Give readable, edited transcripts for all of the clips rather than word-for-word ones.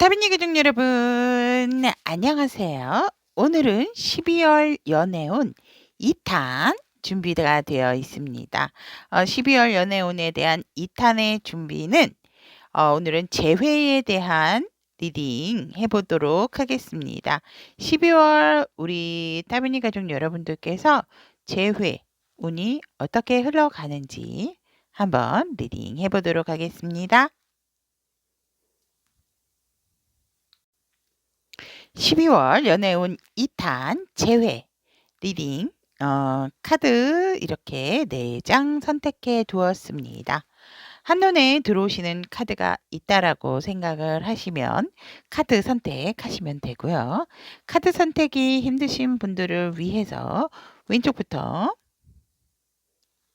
타비니 가족 여러분, 안녕하세요. 오늘은 12월 연애운 2탄 준비가 되어 있습니다. 12월 연애운에 대한 2탄의 준비는 오늘은 재회에 대한 리딩 해보도록 하겠습니다. 12월 우리 타비니 가족 여러분들께서 재회 운이 어떻게 흘러가는지 한번 리딩 해보도록 하겠습니다. 12월 연애운 2탄 재회 리딩 카드 이렇게 4장 선택해 두었습니다. 한눈에 들어오시는 카드가 있다라고 생각을 하시면 카드 선택하시면 되고요. 카드 선택이 힘드신 분들을 위해서 왼쪽부터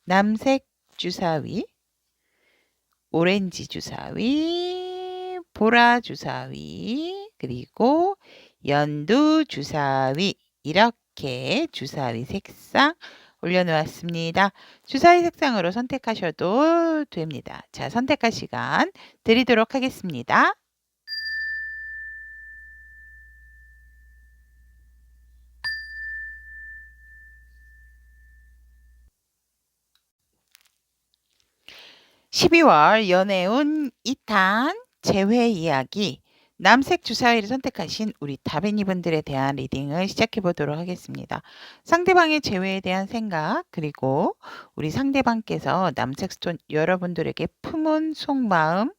남색 주사위, 오렌지 주사위, 보라 주사위, 그리고 연두 주사위 이렇게 주사위 색상 올려놓았습니다. 주사위 색상으로 선택하셔도 됩니다. 자, 선택할 시간 드리도록 하겠습니다. (12월) 연애운 2탄 재회 이야기 남색 주사위를 선택하신 우리 다빈이 분들에 대한 리딩을 시작해 보도록 하겠습니다. 상대방의 재회에 대한 생각, 그리고 우리 상대방께서 남색 스톤 여러분들에게 품은 속마음,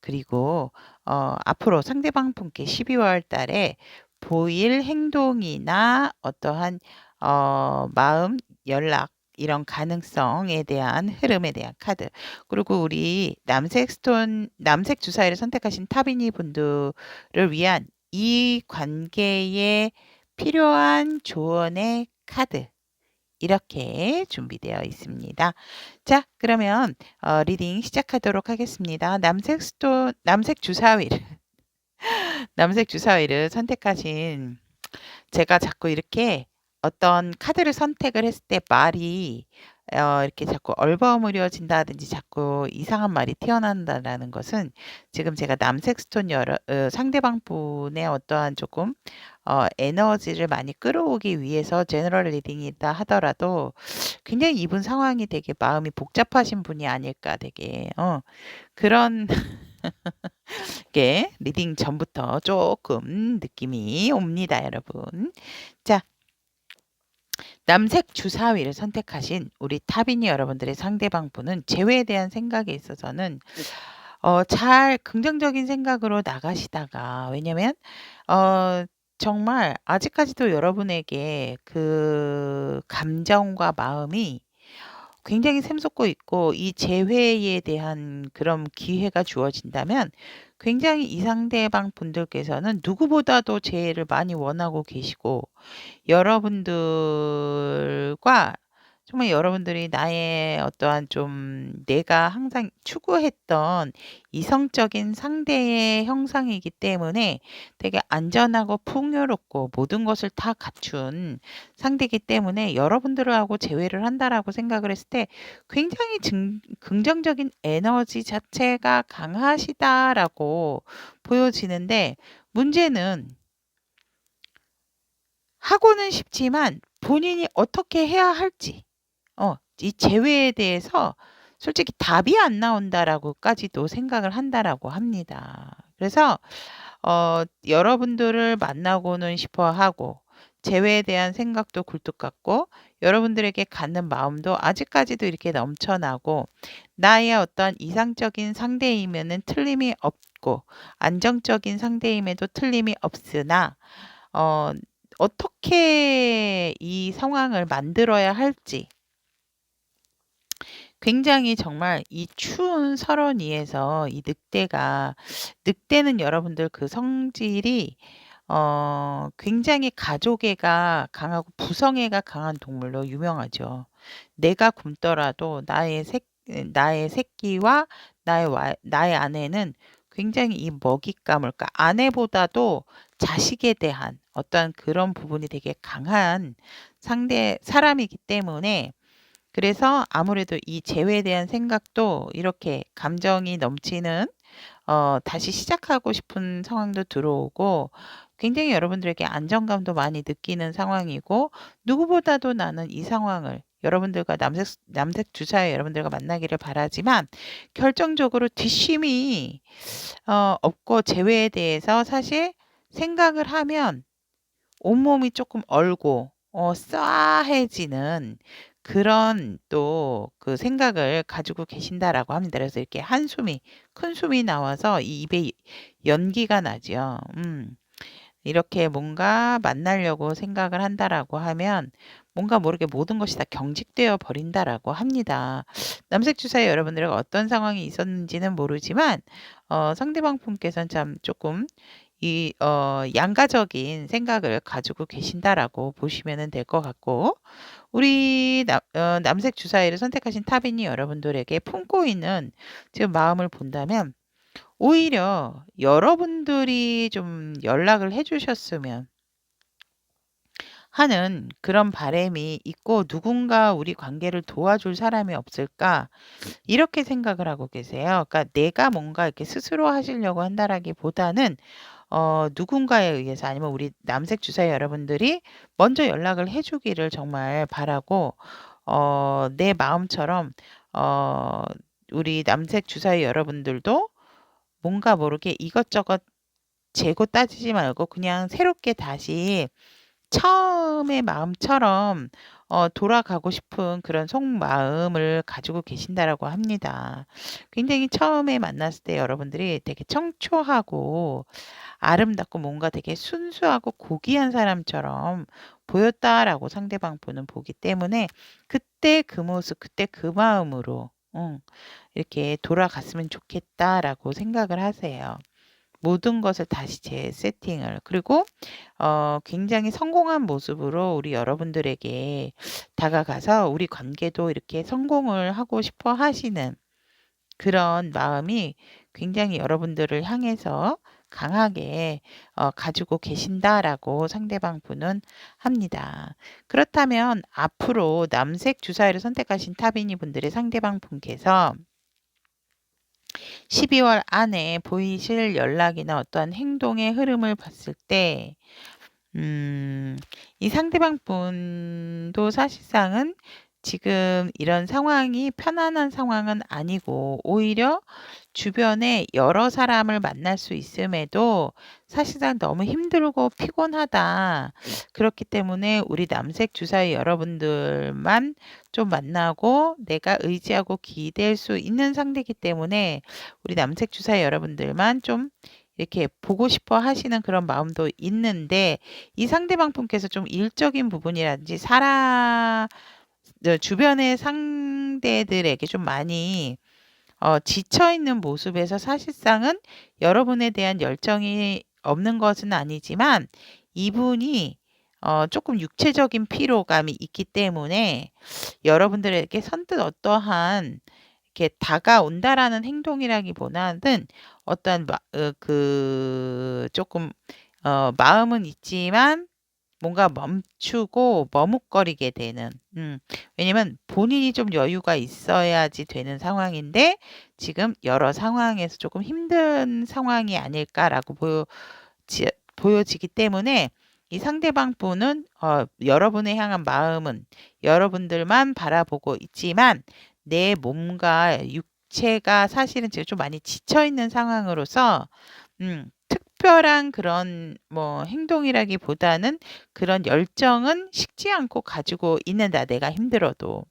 그리고 앞으로 상대방 분께 12월 달에 보일 행동이나 어떠한 마음, 연락 이런 가능성에 대한 흐름에 대한 카드. 그리고 우리 남색 주사위를 선택하신 타비니 분들을 위한 이 관계에 필요한 조언의 카드. 이렇게 준비되어 있습니다. 자, 그러면 리딩 시작하도록 하겠습니다. 남색 주사위를 남색 주사위를 선택하신 제가 자꾸 이렇게 어떤 카드를 선택을 했을 때 말이 이렇게 자꾸 얼버무려진다든지 자꾸 이상한 말이 튀어나온다라는 것은 지금 제가 남색 스톤 상대방 분의 어떠한 조금 에너지를 많이 끌어오기 위해서 제너럴 리딩이다 하더라도 굉장히 이분 상황이 되게 마음이 복잡하신 분이 아닐까 되게 그런 게 리딩 전부터 조금 느낌이 옵니다, 여러분. 자, 남색 주사위를 선택하신 우리 타비니 여러분들의 상대방 분은 재회에 대한 생각에 있어서는 잘 긍정적인 생각으로 나가시다가 왜냐면 정말 아직까지도 여러분에게 그 감정과 마음이 굉장히 샘솟고 있고 이 재회에 대한 그런 기회가 주어진다면 굉장히 이 상대방 분들께서는 누구보다도 재회를 많이 원하고 계시고 여러분들과 정말 여러분들이 나의 어떠한 좀 내가 항상 추구했던 이성적인 상대의 형상이기 때문에 되게 안전하고 풍요롭고 모든 것을 다 갖춘 상대이기 때문에 여러분들하고 재회를 한다라고 생각을 했을 때 굉장히 긍정적인 에너지 자체가 강하시다라고 보여지는데 문제는 하고는 싶지만 본인이 어떻게 해야 할지 이 재회에 대해서 솔직히 답이 안 나온다라고까지도 생각을 한다라고 합니다. 그래서 여러분들을 만나고는 싶어 하고 재회에 대한 생각도 굴뚝 같고 여러분들에게 갖는 마음도 아직까지도 이렇게 넘쳐나고 나의 어떤 이상적인 상대이면은 틀림이 없고 안정적인 상대임에도 틀림이 없으나 어떻게 이 상황을 만들어야 할지 굉장히 정말 이 추운 설원위에서 이 늑대는 여러분들 그 성질이 굉장히 가족애가 강하고 부성애가 강한 동물로 유명하죠. 내가 굶더라도 나의 새끼와 나의 아내는 굉장히 이 먹잇감을 그러니까 아내보다도 자식에 대한 어떤 그런 부분이 되게 강한 사람이기 때문에 그래서 아무래도 이 재회에 대한 생각도 이렇게 감정이 넘치는 다시 시작하고 싶은 상황도 들어오고 굉장히 여러분들에게 안정감도 많이 느끼는 상황이고 누구보다도 나는 이 상황을 여러분들과 남색 주사의 여러분들과 만나기를 바라지만 결정적으로 뒷심이 없고 재회에 대해서 사실 생각을 하면 온몸이 조금 얼고 싸해지는 그런 또 그 생각을 가지고 계신다라고 합니다. 그래서 이렇게 한숨이 큰 숨이 나와서 이 입에 연기가 나죠. 이렇게 뭔가 만나려고 생각을 한다라고 하면 뭔가 모르게 모든 것이 다 경직되어 버린다라고 합니다. 남색 주사에 여러분들과 어떤 상황이 있었는지는 모르지만 상대방 분께서는 참 조금 양가적인 생각을 가지고 계신다라고 보시면 될 것 같고 우리 남색 주사위를 선택하신 타빈이 여러분들에게 품고 있는 지금 마음을 본다면 오히려 여러분들이 좀 연락을 해 주셨으면 하는 그런 바람이 있고 '누군가 우리 관계를 도와줄 사람이 없을까?' 이렇게 생각을 하고 계세요. 그러니까 내가 뭔가 이렇게 스스로 하시려고 한다라기보다는 누군가에 의해서 아니면 우리 남색 주사위 여러분들이 먼저 연락을 해 주기를 정말 바라고 내 마음처럼 어 우리 남색 주사위 여러분들도 뭔가 모르게 이것저것 재고 따지지 말고 그냥 새롭게 다시 처음의 마음처럼 돌아가고 싶은 그런 속마음을 가지고 계신다라고 합니다. 굉장히 처음에 만났을 때 여러분들이 되게 청초하고 아름답고 뭔가 되게 순수하고 고귀한 사람처럼 보였다라고 상대방 분은 보기 때문에 그때 그 모습, 그때 그 마음으로 이렇게 돌아갔으면 좋겠다라고 생각을 하세요. 모든 것을 다시 재세팅을. 그리고 굉장히 성공한 모습으로 우리 여러분들에게 다가가서 우리 관계도 이렇게 성공을 하고 싶어 하시는 그런 마음이 굉장히 여러분들을 향해서 강하게 가지고 계신다라고 상대방 분은 합니다. 그렇다면 앞으로 남색 주사위를 선택하신 타비니 분들의 상대방 분께서 12월 안에 보이실 연락이나 어떠한 행동의 흐름을 봤을 때 이 상대방 분도 사실상은 지금 이런 상황이 편안한 상황은 아니고 오히려 주변에 여러 사람을 만날 수 있음에도 사실상 너무 힘들고 피곤하다. 그렇기 때문에 우리 남색 주사위 여러분들만 좀 만나고 내가 의지하고 기댈 수 있는 상대이기 때문에 우리 남색 주사위 여러분들만 좀 이렇게 보고 싶어 하시는 그런 마음도 있는데 이 상대방 분께서 좀 일적인 부분이라든지 주변의 상대들에게 좀 많이 지쳐 있는 모습에서 사실상은 여러분에 대한 열정이 없는 것은 아니지만 이분이 조금 육체적인 피로감이 있기 때문에 여러분들에게 선뜻 어떠한 이렇게 다가온다라는 행동이라기보다는 어떠한 조금 마음은 있지만 뭔가 멈추고 머뭇거리게 되는 왜냐면 본인이 좀 여유가 있어야지 되는 상황인데 지금 여러 상황에서 조금 힘든 상황이 아닐까라고 보여지기 때문에 이 상대방 분은 여러분을 향한 마음은 여러분들만 바라보고 있지만 내 몸과 육체가 사실은 지금 좀 많이 지쳐 있는 상황으로서 특별한 그런 뭐 행동이라기보다는 그런 열정은 식지 않고 가지고 있는다. 내가 힘들어도.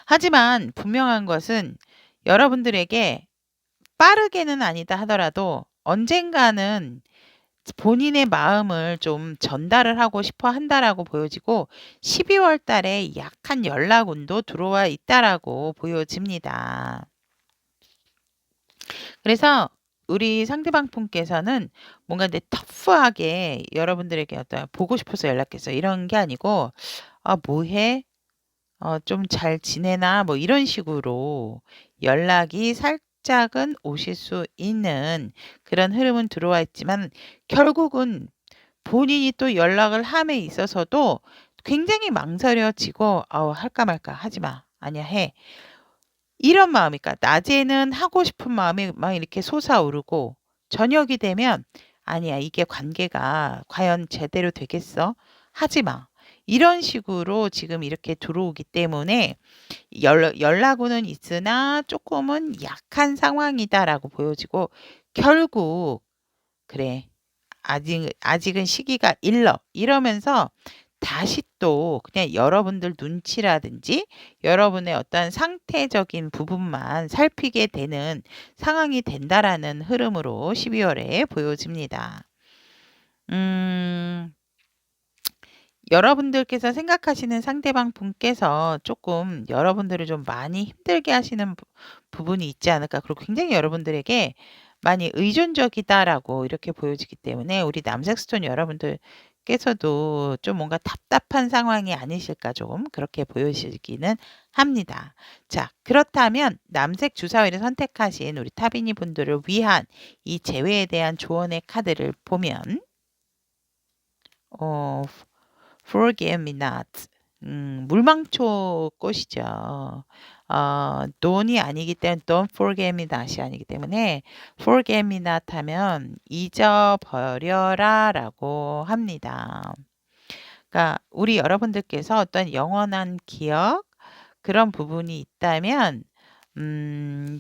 하지만 분명한 것은 여러분들에게 빠르게는 아니다 하더라도 언젠가는 본인의 마음을 좀 전달을 하고 싶어 한다라고 보여지고 12월 달에 약한 연락운도 들어와 있다라고 보여집니다. 그래서 우리 상대방 분께서는 뭔가 터프하게 여러분들에게 어떤 보고 싶어서 연락했어 이런 게 아니고 뭐 해? 좀 잘 지내나? 뭐 이런 식으로 연락이 살짝은 오실 수 있는 그런 흐름은 들어와 있지만 결국은 본인이 또 연락을 함에 있어서도 굉장히 망설여지고 할까 말까 하지 마. 아니야 해. 이런 마음이니까 낮에는 하고 싶은 마음이 막 이렇게 솟아오르고 저녁이 되면 '아니야. 이게 관계가 과연 제대로 되겠어? 하지 마.' 이런 식으로 지금 이렇게 들어오기 때문에 연락오는 있으나 조금은 약한 상황이다라고 보여지고 결국 '그래. 아직은 시기가 일러.' 이러면서 다시 또 그냥 여러분들 눈치라든지 여러분의 어떤 상태적인 부분만 살피게 되는 상황이 된다라는 흐름으로 12월 월에 보여집니다. 음. 여러분들께서 생각하시는 상대방 분께서 조금 여러분들을 좀 많이 힘들게 하시는 부분이 있지 않을까. 그리고 굉장히 여러분들에게 많이 의존적이다라고 이렇게 보여지기 때문에 우리 남색 스톤 여러분들께서도 좀 뭔가 답답한 상황이 아니실까 좀 그렇게 보여지기는 합니다. 자, 그렇다면 남색 주사위를 선택하신 우리 타비니 분들을 위한 이 재회에 대한 조언의 카드를 보면 어 Forget me not. 물망초 꽃이죠. not이 아니기 때문에 don't forget me not이 아니기 때문에 forget me not 하면 잊어버려라라고 합니다. 그러니까 우리 여러분들께서 어떤 영원한 기억 그런 부분이 있다면 음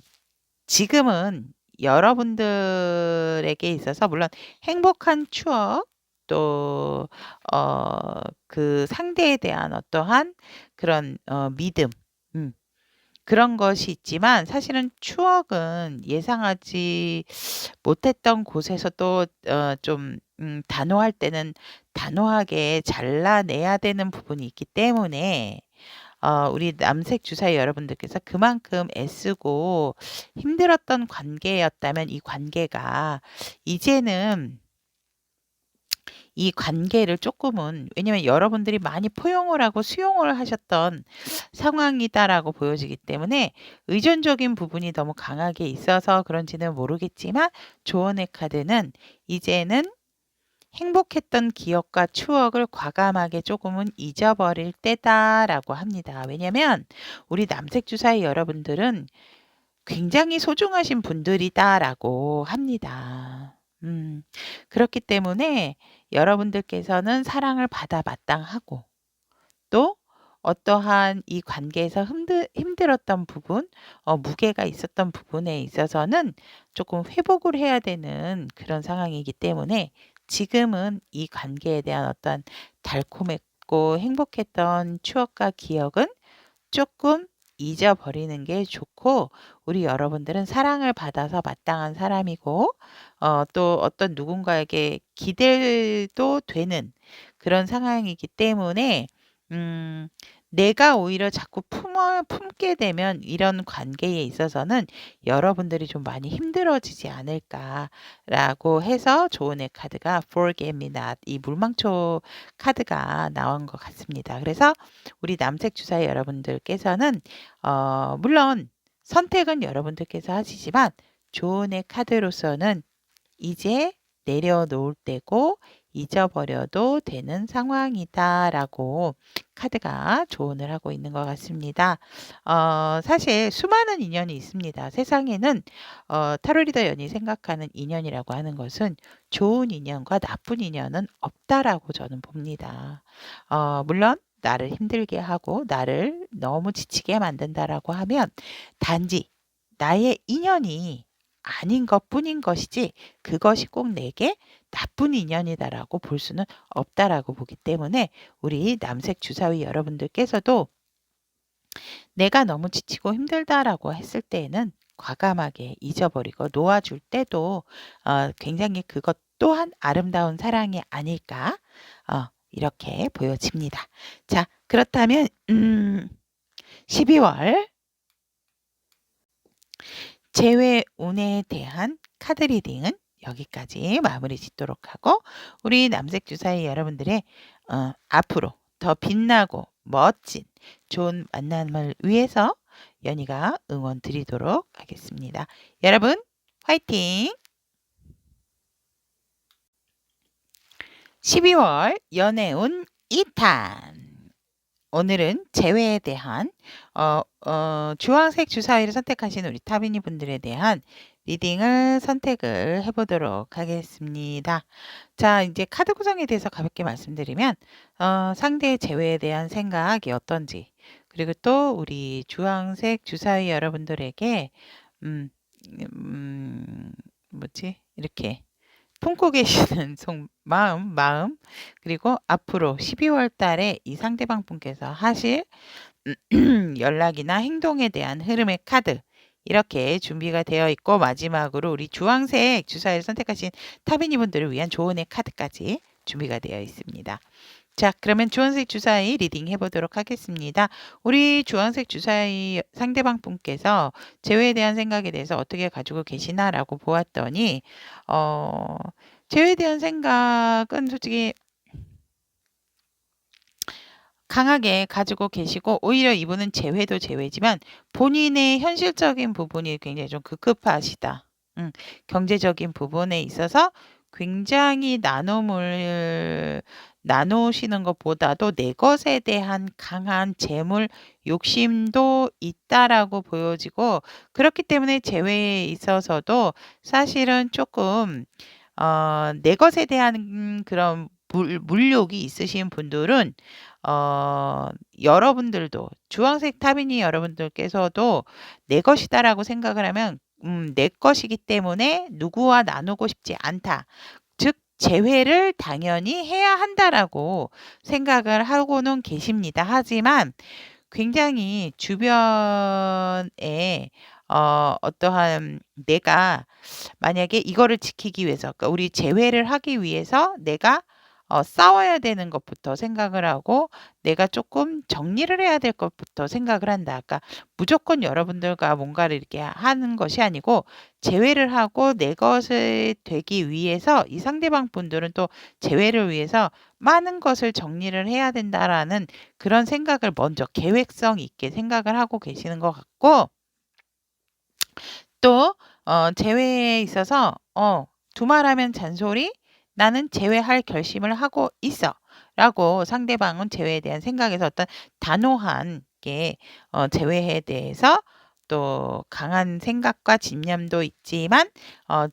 지금은 여러분들에게 있어서 물론 행복한 추억 또 그 상대에 대한 어떠한 그런 믿음 음 그런 것이 있지만 사실은 추억은 예상하지 못했던 곳에서 또 좀 단호할 때는 단호하게 잘라내야 되는 부분이 있기 때문에 우리 남색 주사위 여러분들께서 그만큼 애쓰고 힘들었던 관계였다면 이 관계가 이제는 이 관계를 조금은 왜냐면 여러분들이 많이 포용을 하고 수용을 하셨던 상황이다라고 보여지기 때문에 의존적인 부분이 너무 강하게 있어서 그런지는 모르겠지만 조언의 카드는 이제는 행복했던 기억과 추억을 과감하게 조금은 잊어버릴 때다라고 합니다. 왜냐면 우리 남색 주사위 여러분들은 굉장히 소중하신 분들이다라고 합니다. 그렇기 때문에 여러분들께서는 사랑을 받아 마땅하고 또 어떠한 이 관계에서 힘들었던 부분, 무게가 있었던 부분에 있어서는 조금 회복을 해야 되는 그런 상황이기 때문에 지금은 이 관계에 대한 어떤 달콤했고 행복했던 추억과 기억은 조금 잊어버리는 게 좋고 우리 여러분들은 사랑을 받아서 마땅한 사람이고 또 어떤 누군가에게 기대도 되는 그런 상황이기 때문에 음 내가 오히려 자꾸 품게 되면 이런 관계에 있어서는 여러분들이 좀 많이 힘들어지지 않을까라고 해서 조언의 카드가 Forget Me Not 이 물망초 카드가 나온 것 같습니다. 그래서 우리 남색 주사위 여러분들께서는 물론 선택은 여러분들께서 하시지만 조언의 카드로서는 이제 내려놓을 때고 잊어버려도 되는 상황이다라고 카드가 조언을 하고 있는 것 같습니다. 사실 수많은 인연이 있습니다. 세상에는 타로 리더 연이 생각하는 인연이라고 하는 것은 좋은 인연과 나쁜 인연은 없다라고 저는 봅니다. 물론 나를 힘들게 하고 나를 너무 지치게 만든다라고 하면 단지 나의 인연이 아닌 것뿐인 것이지 그것이 꼭 내게 나쁜 인연이다라고 볼 수는 없다라고 보기 때문에 우리 남색 주사위 여러분들께서도 내가 너무 지치고 힘들다라고 했을 때에는 과감하게 잊어버리고 놓아줄 때도 굉장히 그것 또한 아름다운 사랑이 아닐까 이렇게 보여집니다. 자, 그렇다면 12월 재회운에 대한 카드 리딩은 여기까지 마무리 짓도록 하고 우리 남색 주사위 여러분들의 앞으로 더 빛나고 멋진 좋은 만남을 위해서 연희가 응원 드리도록 하겠습니다. 여러분 화이팅! 12월 연애운 2탄 오늘은 재회에 대한 주황색 주사위를 선택하신 우리 타비니 분들에 대한 리딩을 선택을 해보도록 하겠습니다. 자, 이제 카드 구성에 대해서 가볍게 말씀드리면 상대의 재회에 대한 생각이 어떤지, 그리고 또 우리 주황색 주사위 여러분들에게 음, 뭐지? 이렇게 품고 계시는 마음, 그리고 앞으로 12월 달에 이 상대방 분께서 하실 연락이나 행동에 대한 흐름의 카드, 이렇게 준비가 되어 있고, 마지막으로 우리 주황색 주사위를 선택하신 타비니 분들을 위한 조언의 카드까지 준비가 되어 있습니다. 자, 그러면 주황색 주사위 리딩 해보도록 하겠습니다. 우리 주황색 주사위 상대방 분께서 재회에 대한 생각에 대해서 어떻게 가지고 계시나라고 보았더니 재회에 대한 생각은 솔직히 강하게 가지고 계시고, 오히려 이분은 재회도 재회지만 본인의 현실적인 부분이 굉장히 좀 급급하시다. 경제적인 부분에 있어서 굉장히 나누시는 것보다도 내 것에 대한 강한 재물 욕심도 있다라고 보여지고, 그렇기 때문에 재회에 있어서도 사실은 조금 내 것에 대한 그런 물욕이 있으신 분들은 여러분들도 주황색 타비니 여러분들께서도 내 것이다라고 생각을 하면 내 것이기 때문에 누구와 나누고 싶지 않다. 즉 재회를 당연히 해야 한다라고 생각을 하고는 계십니다. 하지만 굉장히 주변에 어떠한 내가 만약에 이거를 지키기 위해서, 그러니까 우리 재회를 하기 위해서 내가 싸워야 되는 것부터 생각을 하고 내가 조금 정리를 해야 될 것부터 생각을 한다. 그러니까 무조건 여러분들과 뭔가를 이렇게 하는 것이 아니고 재회를 하고 내 것을 되기 위해서 이 상대방 분들은 또 재회를 위해서 많은 것을 정리를 해야 된다라는 그런 생각을 먼저 계획성 있게 생각을 하고 계시는 것 같고, 또 재회에 있어서 두말하면 잔소리, 나는 재회할 결심을 하고 있어 라고 상대방은 재회에 대한 생각에서 어떤 단호한 게 재회에 대해서 또 강한 생각과 집념도 있지만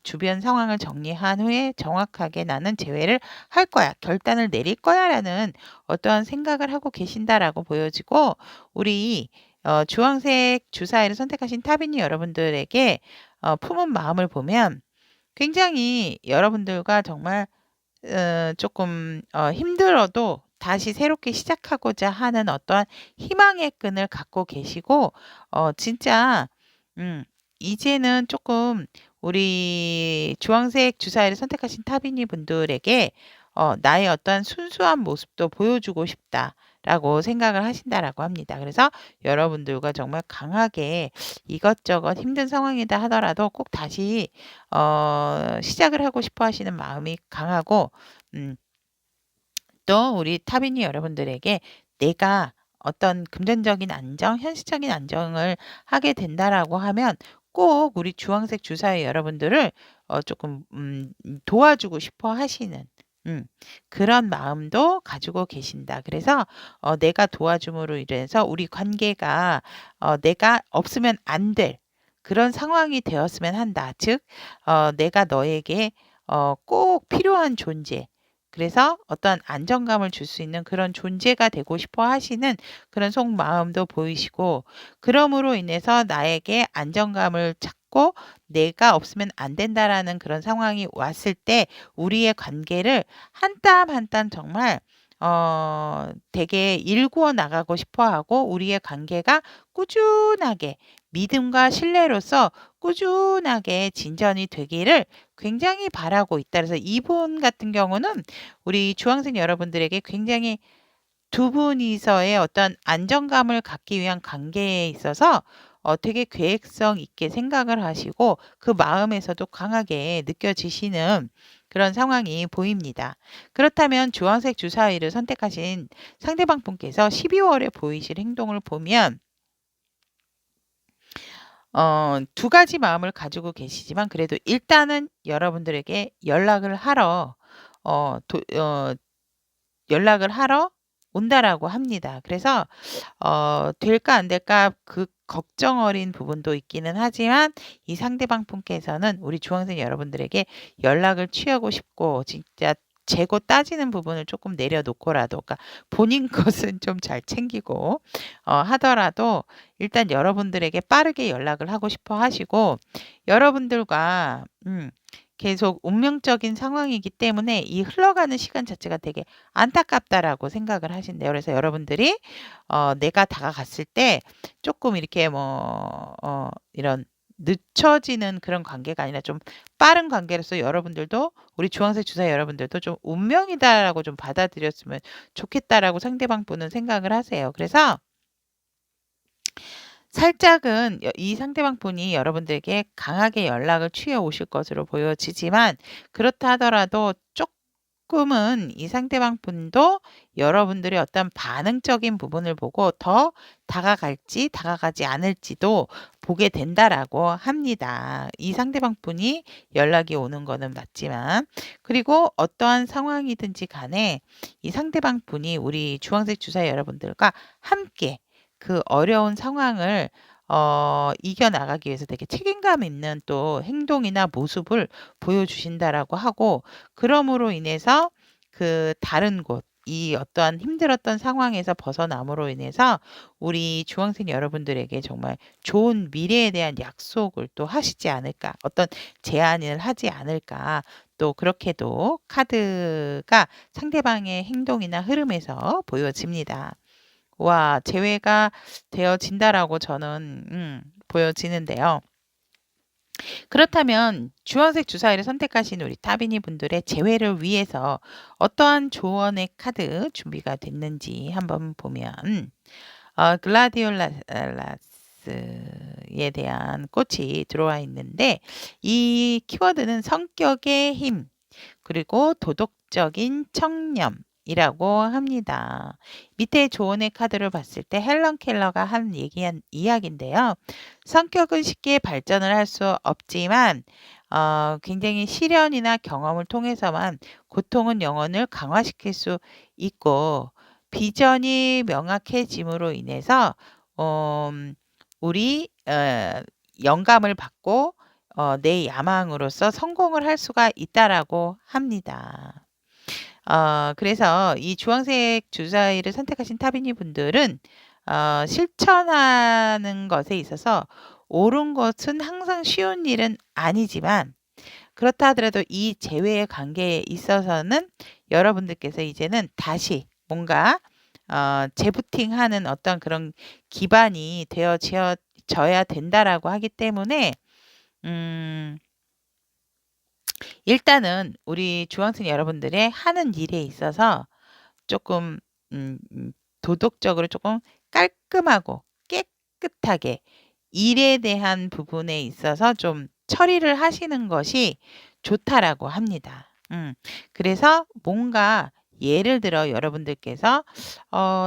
주변 상황을 정리한 후에 정확하게 나는 재회를 할 거야, 결단을 내릴 거야 라는 어떠한 생각을 하고 계신다라고 보여지고, 우리 주황색 주사위를 선택하신 타비니 여러분들에게 품은 마음을 보면 굉장히 여러분들과 정말 조금 힘들어도 다시 새롭게 시작하고자 하는 어떠한 희망의 끈을 갖고 계시고, 진짜 이제는 조금 우리 주황색 주사위를 선택하신 타비니 분들에게 나의 어떤 순수한 모습도 보여주고 싶다라고 생각을 하신다라고 합니다. 그래서 여러분들과 정말 강하게 이것저것 힘든 상황이다 하더라도 꼭 다시 시작을 하고 싶어 하시는 마음이 강하고, 또 우리 타비니 여러분들에게 내가 어떤 금전적인 안정, 현실적인 안정을 하게 된다라고 하면 꼭 우리 주황색 주사위 여러분들을 조금 도와주고 싶어 하시는 그런 마음도 가지고 계신다. 그래서 내가 도와줌으로 인해서 우리 관계가 내가 없으면 안 될 그런 상황이 되었으면 한다. 즉 내가 너에게 꼭 필요한 존재, 그래서 어떤 안정감을 줄 수 있는 그런 존재가 되고 싶어 하시는 그런 속마음도 보이시고, 그럼으로 인해서 나에게 안정감을 찾고 내가 없으면 안 된다라는 그런 상황이 왔을 때 우리의 관계를 한 땀 한 땀 정말 되게 일구어 나가고 싶어 하고, 우리의 관계가 꾸준하게 믿음과 신뢰로서 꾸준하게 진전이 되기를 굉장히 바라고 있다. 그래서 이분 같은 경우는 우리 주황색 여러분들에게 굉장히 두 분이서의 어떤 안정감을 갖기 위한 관계에 있어서 되게 계획성 있게 생각을 하시고 그 마음에서도 강하게 느껴지시는 그런 상황이 보입니다. 그렇다면 주황색 주사위를 선택하신 상대방 분께서 12월에 보이실 행동을 보면 두 가지 마음을 가지고 계시지만 그래도 일단은 여러분들에게 연락을 하러 어, 도, 어, 연락을 하러 온다라고 합니다. 그래서 될까 안 될까 그 걱정 어린 부분도 있기는 하지만 이 상대방 분께서는 우리 중학생 여러분들에게 연락을 취하고 싶고 진짜 재고 따지는 부분을 조금 내려놓고라도 그러니까 본인 것은 좀 잘 챙기고 하더라도 일단 여러분들에게 빠르게 연락을 하고 싶어 하시고 여러분들과 계속 운명적인 상황이기 때문에 이 흘러가는 시간 자체가 되게 안타깝다라고 생각을 하신대요. 그래서 여러분들이 내가 다가갔을 때 조금 이렇게 뭐 이런 늦춰지는 그런 관계가 아니라 좀 빠른 관계로서 여러분들도 우리 주황색 주사 여러분들도 좀 운명이다라고 좀 받아들였으면 좋겠다라고 상대방 분은 생각을 하세요. 그래서 살짝은 이 상대방 분이 여러분들에게 강하게 연락을 취해 오실 것으로 보여지지만 그렇다 하더라도 조금은 이 상대방 분도 여러분들의 어떤 반응적인 부분을 보고 더 다가갈지 다가가지 않을지도 보게 된다라고 합니다. 이 상대방 분이 연락이 오는 거는 맞지만 그리고 어떠한 상황이든지 간에 이 상대방 분이 우리 주황색 주사 여러분들과 함께 그 어려운 상황을 이겨나가기 위해서 되게 책임감 있는 또 행동이나 모습을 보여주신다라고 하고 그럼으로 인해서 그 다른 곳 이 어떠한 힘들었던 상황에서 벗어남으로 인해서 우리 중학생 여러분들에게 정말 좋은 미래에 대한 약속을 또 하시지 않을까 어떤 제안을 하지 않을까 또 그렇게도 카드가 상대방의 행동이나 흐름에서 보여집니다. 와, 제외가 되어진다라고 저는 보여지는데요. 그렇다면 주황색 주사위를 선택하신 우리 타비니 분들의 재회를 위해서 어떠한 조언의 카드 준비가 됐는지 한번 보면 글라디올라스에 대한 꽃이 들어와 있는데 이 키워드는 성격의 힘 그리고 도덕적인 청렴 이라고 합니다. 밑에 조언의 카드를 봤을 때 헬런 켈러가 한 얘기한 이야기인데요. 성격은 쉽게 발전을 할 수 없지만 굉장히 시련이나 경험을 통해서만 고통은 영혼을 강화시킬 수 있고 비전이 명확해짐으로 인해서 우리 영감을 받고 내 야망으로서 성공을 할 수가 있다라고 합니다. 그래서 이 주황색 주사위를 선택하신 타비니 분들은 실천하는 것에 있어서 옳은 것은 항상 쉬운 일은 아니지만 그렇다 하더라도 이 재회의 관계에 있어서는 여러분들께서 이제는 다시 뭔가 재부팅하는 어떤 그런 기반이 되어져야 된다라고 하기 때문에 일단은 우리 중학생 여러분들의 하는 일에 있어서 조금 도덕적으로 조금 깔끔하고 깨끗하게 일에 대한 부분에 있어서 좀 처리를 하시는 것이 좋다라고 합니다. 그래서 뭔가 예를 들어 여러분들께서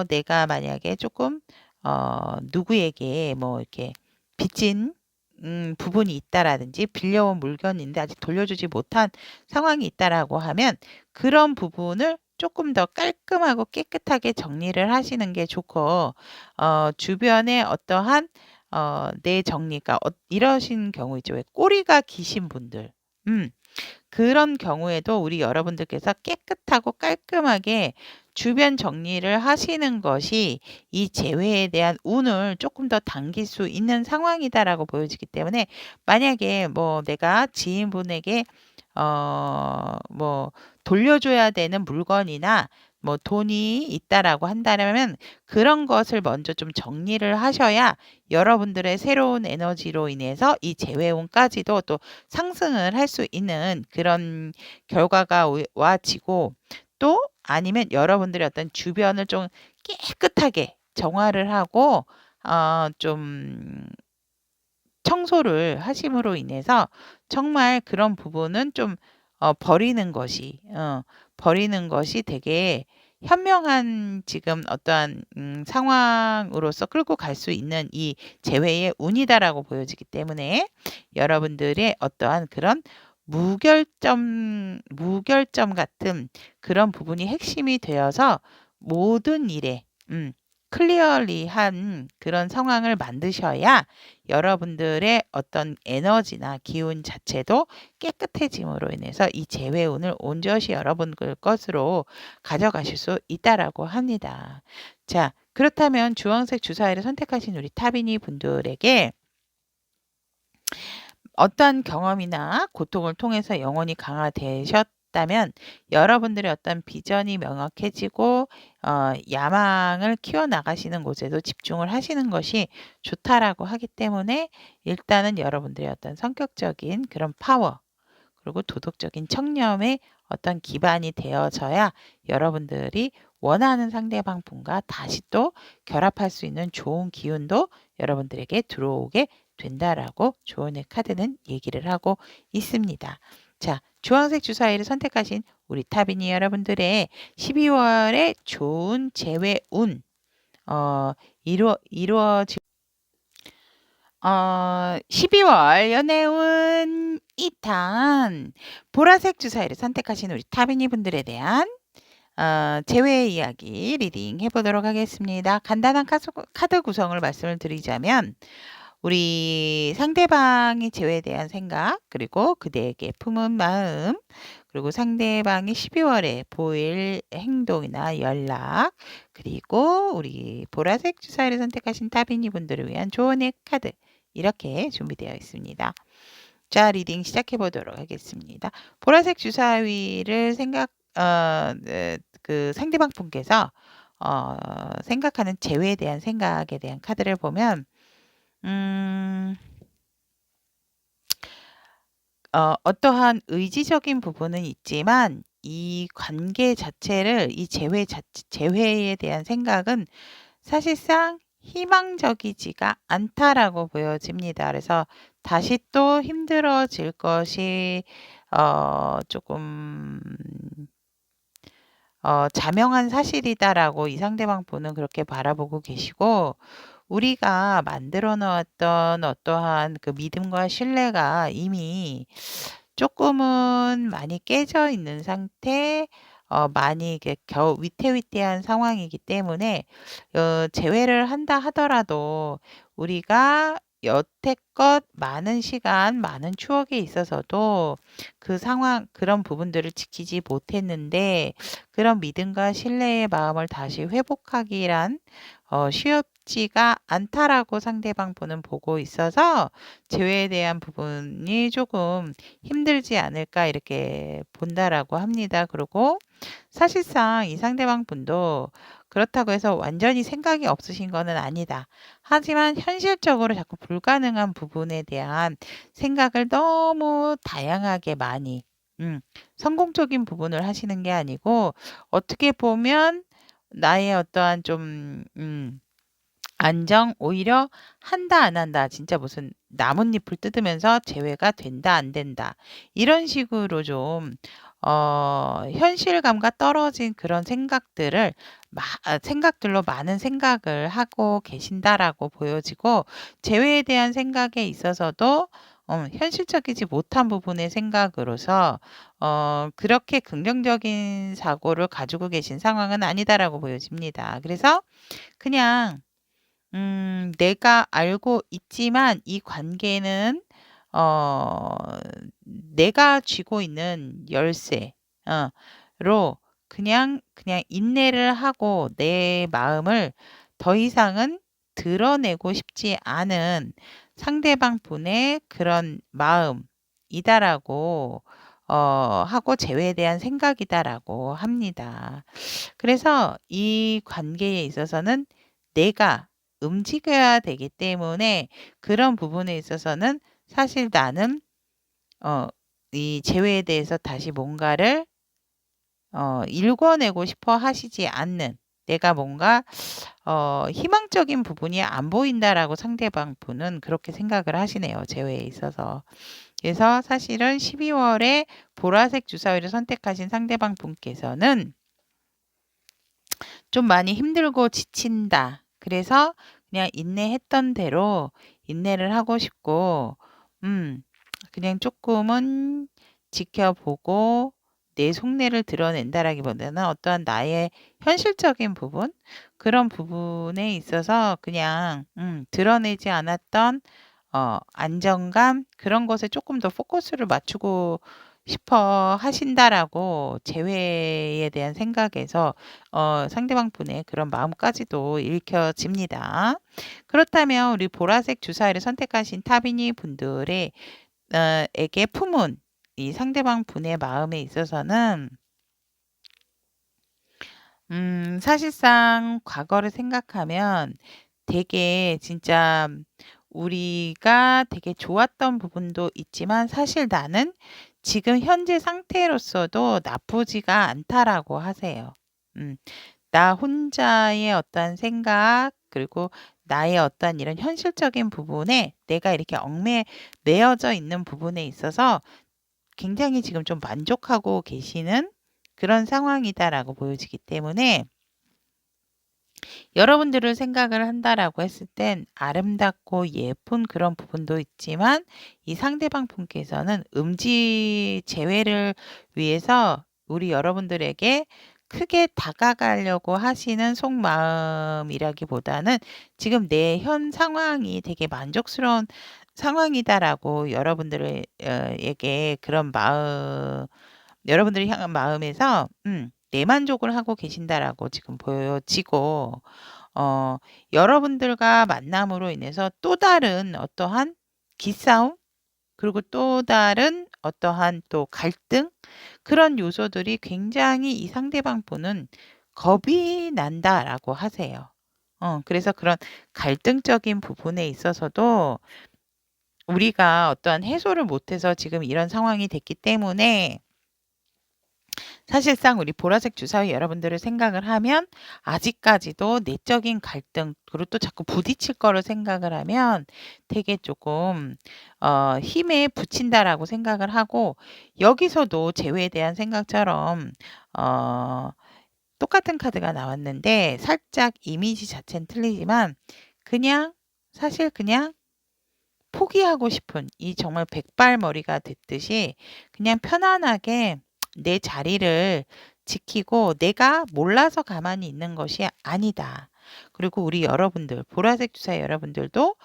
내가 만약에 조금 누구에게 뭐 이렇게 빚진 부분이 있다라든지 빌려온 물건인데 아직 돌려주지 못한 상황이 있다라고 하면 그런 부분을 조금 더 깔끔하고 깨끗하게 정리를 하시는 게 좋고 주변에 어떠한 내 정리가 이러신 경우 있죠. 왜 꼬리가 기신 분들 그런 경우에도 우리 여러분들께서 깨끗하고 깔끔하게 주변 정리를 하시는 것이 이 재회에 대한 운을 조금 더 당길 수 있는 상황이다라고 보여지기 때문에 만약에 뭐 내가 지인분에게 뭐 돌려줘야 되는 물건이나 뭐 돈이 있다라고 한다면 그런 것을 먼저 좀 정리를 하셔야 여러분들의 새로운 에너지로 인해서 이 재회운까지도 또 상승을 할 수 있는 그런 결과가 와지고 또 아니면 여러분들의 어떤 주변을 좀 깨끗하게 정화를 하고 좀 청소를 하심으로 인해서 정말 그런 부분은 좀 버리는 것이 되게 현명한 지금 어떠한 상황으로서 끌고 갈 수 있는 이 재회의 운이다라고 보여지기 때문에 여러분들의 어떠한 그런 무결점 같은 그런 부분이 핵심이 되어서 모든 일에 클리어리한 그런 상황을 만드셔야 여러분들의 어떤 에너지나 기운 자체도 깨끗해짐으로 인해서 이 재회운을 온전히 여러분들 것으로 가져가실 수 있다라고 합니다. 자, 그렇다면 주황색 주사위를 선택하신 우리 타비니 분들에게 어떠한 경험이나 고통을 통해서 영혼이 강화되셨다면 여러분들의 어떤 비전이 명확해지고 야망을 키워나가시는 곳에도 집중을 하시는 것이 좋다라고 하기 때문에 일단은 여러분들의 어떤 성격적인 그런 파워 그리고 도덕적인 청렴의 어떤 기반이 되어져야 여러분들이 원하는 상대방 분과 다시 또 결합할 수 있는 좋은 기운도 여러분들에게 들어오게 된다라고 조언의 카드는 얘기를 하고 있습니다. 자, 주황색 주사위를 선택하신 우리 타비니 여러분들의 12월의 좋은 재회운 이루어지 12월 연애운 2탄 보라색 주사위를 선택하신 우리 타비니 분들에 대한 재회 이야기 리딩 해보도록 하겠습니다. 간단한 카드 구성을 말씀을 드리자면 우리 상대방이 재회에 대한 생각 그리고 그대에게 품은 마음 그리고 상대방이 12월에 보일 행동이나 연락 그리고 우리 보라색 주사위를 선택하신 타비니 분들을 위한 조언의 카드 이렇게 준비되어 있습니다. 자, 리딩 시작해 보도록 하겠습니다. 보라색 주사위를 그 상대방 분께서 생각하는 재회에 대한 생각에 대한 카드를 보면 어떠한 의지적인 부분은 있지만 이 관계 자체를 이 재회에 대한 생각은 사실상 희망적이지가 않다라고 보여집니다. 그래서 다시 또 힘들어질 것이 조금 자명한 사실이다라고 이 상대방 분은 그렇게 바라보고 계시고 우리가 만들어 놓았던 어떠한 그 믿음과 신뢰가 이미 조금은 많이 깨져 있는 상태, 많이 이게 위태위태한 상황이기 때문에 재회를 한다 하더라도 우리가 여태껏 많은 시간, 많은 추억에 있어서도 그 상황, 그런 부분들을 지키지 못했는데 그런 믿음과 신뢰의 마음을 다시 회복하기란 쉽지가 않다라고 상대방 분은 보고 있어서 재회에 대한 부분이 조금 힘들지 않을까 이렇게 본다라고 합니다. 그리고 사실상 이 상대방 분도 그렇다고 해서 완전히 생각이 없으신 거는 아니다. 하지만 현실적으로 자꾸 불가능한 부분에 대한 생각을 너무 다양하게 많이 성공적인 부분을 하시는 게 아니고 어떻게 보면 나의 어떠한 좀 안정 오히려 한다 안 한다 진짜 무슨 나뭇잎을 뜯으면서 재회가 된다 안 된다 이런 식으로 좀 현실감과 떨어진 그런 생각들로 많은 생각을 하고 계신다라고 보여지고 재회에 대한 생각에 있어서도 현실적이지 못한 부분의 생각으로서 그렇게 긍정적인 사고를 가지고 계신 상황은 아니다라고 보여집니다. 그래서 그냥 내가 알고 있지만 이 관계는 어 내가 쥐고 있는 열쇠 로 그냥 인내를 하고 내 마음을 더 이상은 드러내고 싶지 않은 상대방 분의 그런 마음이다라고 하고 재회에 대한 생각이다라고 합니다. 그래서 이 관계에 있어서는 내가 움직여야 되기 때문에 그런 부분에 있어서는 사실 나는 이 재회에 대해서 다시 뭔가를 일궈내고 싶어 하시지 않는 내가 뭔가 희망적인 부분이 안 보인다라고 상대방 분은 그렇게 생각을 하시네요. 재회에 있어서. 그래서 사실은 12월에 보라색 주사위를 선택하신 상대방 분께서는 좀 많이 힘들고 지친다. 그래서 그냥 인내했던 대로 인내를 하고 싶고 그냥 조금은 지켜보고 내 속내를 드러낸다라기보다는 어떠한 나의 현실적인 부분, 그런 부분에 있어서 그냥 드러내지 않았던 안정감, 그런 것에 조금 더 포커스를 맞추고 싶어 하신다라고 재회에 대한 생각에서 상대방 분의 그런 마음까지도 읽혀집니다. 그렇다면 우리 보라색 주사위를 선택하신 타비니 분들의 에게 품은 이 상대방 분의 마음에 있어서는 사실상 과거를 생각하면 되게 진짜 우리가 되게 좋았던 부분도 있지만 사실 나는 지금 현재 상태로서도 나쁘지가 않다라고 하세요. 나 혼자의 어떤 생각, 그리고 나의 어떤 이런 현실적인 부분에 내가 이렇게 매여져 있는 부분에 있어서 굉장히 지금 좀 만족하고 계시는 그런 상황이다라고 보여지기 때문에 여러분들을 생각을 한다라고 했을 땐 아름답고 예쁜 그런 부분도 있지만 이 상대방 분께서는 음지 재회를 위해서 우리 여러분들에게 크게 다가가려고 하시는 속마음이라기보다는 지금 내 현 상황이 되게 만족스러운 상황이다라고 여러분들에게 그런 여러분들을 향한 마음에서 내 만족을 하고 계신다라고 지금 보여지고 여러분들과 만남으로 인해서 또 다른 어떠한 기싸움, 그리고 또 다른 어떠한 또 갈등, 그런 요소들이 굉장히 이 상대방 분은 겁이 난다라고 하세요. 그래서 그런 갈등적인 부분에 있어서도 우리가 어떠한 해소를 못해서 지금 이런 상황이 됐기 때문에 사실상 우리 보라색 주사위 여러분들을 생각을 하면 아직까지도 내적인 갈등, 그리고 또 자꾸 부딪힐 거를 생각을 하면 되게 조금 힘에 부친다라고 생각을 하고, 여기서도 재회에 대한 생각처럼 어, 똑같은 카드가 나왔는데 살짝 이미지 자체는 틀리지만 그냥 사실 그냥 포기하고 싶은 이 정말 백발머리가 됐듯이 그냥 편안하게 내 자리를 지키고 내가 몰라서 가만히 있는 것이 아니다. 그리고 우리 여러분들, 보라색 주사위 여러분들도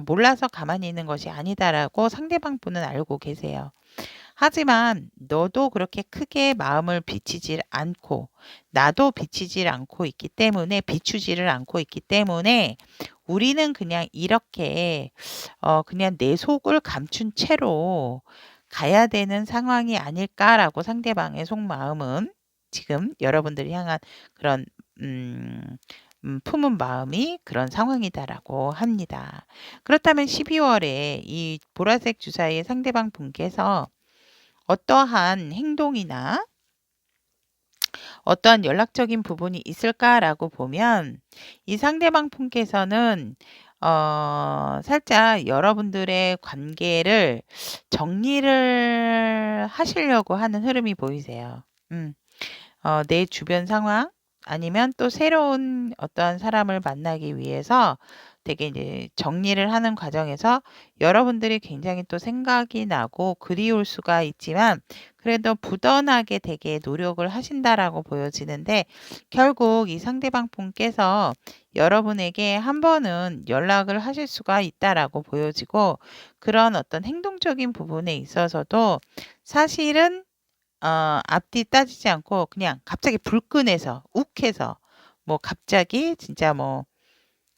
몰라서 가만히 있는 것이 아니다라고 상대방 분은 알고 계세요. 하지만 너도 그렇게 크게 마음을 비치질 않고 나도 비치질 않고 있기 때문에 비추지를 않고 있기 때문에 우리는 그냥 이렇게 그냥 내 속을 감춘 채로 가야 되는 상황이 아닐까라고 상대방의 속마음은 지금 여러분들이 향한 그런 품은 마음이 그런 상황이다라고 합니다. 그렇다면 12월에 이 보라색 주사위의 상대방 분께서 어떠한 행동이나 어떠한 연락적인 부분이 있을까라고 보면 이 상대방 분께서는 살짝 여러분들의 관계를 정리를 하시려고 하는 흐름이 보이세요. 내 주변 상황 아니면 또 새로운 어떤 사람을 만나기 위해서 되게 이제 정리를 하는 과정에서 여러분들이 굉장히 또 생각이 나고 그리울 수가 있지만 그래도 부단하게 되게 노력을 하신다라고 보여지는데 결국 이 상대방 분께서 여러분에게 한 번은 연락을 하실 수가 있다라고 보여지고 그런 어떤 행동적인 부분에 있어서도 사실은 앞뒤 따지지 않고 그냥 갑자기 불끈해서 욱해서 뭐 갑자기 진짜 뭐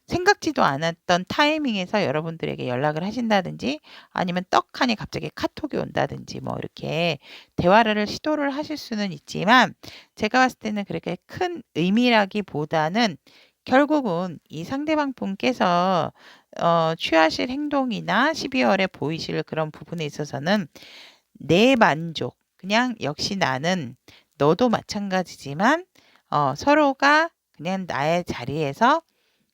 생각지도 않았던 타이밍에서 여러분들에게 연락을 하신다든지 아니면 떡하니 갑자기 카톡이 온다든지 뭐 이렇게 대화를 시도를 하실 수는 있지만 제가 봤을 때는 그렇게 큰 의미라기보다는 결국은 이 상대방 분께서 취하실 행동이나 12월에 보이실 그런 부분에 있어서는 내 만족, 그냥 역시 나는 너도 마찬가지지만 서로가 그냥 나의 자리에서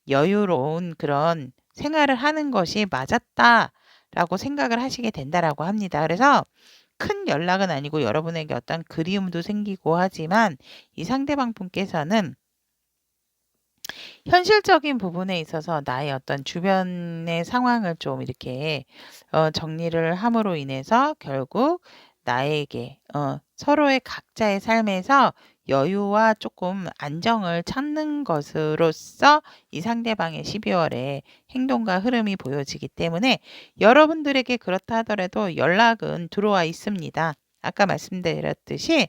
여유로운 그런 생활을 하는 것이 맞았다라고 생각을 하시게 된다라고 합니다. 그래서 큰 연락은 아니고 여러분에게 어떤 그리움도 생기고 하지만 이 상대방 분께서는 현실적인 부분에 있어서 나의 어떤 주변의 상황을 좀 이렇게 정리를 함으로 인해서 결국 나에게 서로의 각자의 삶에서 여유와 조금 안정을 찾는 것으로써 이 상대방의 12월에 행동과 흐름이 보여지기 때문에 여러분들에게 그렇다 하더라도 연락은 들어와 있습니다. 아까 말씀드렸듯이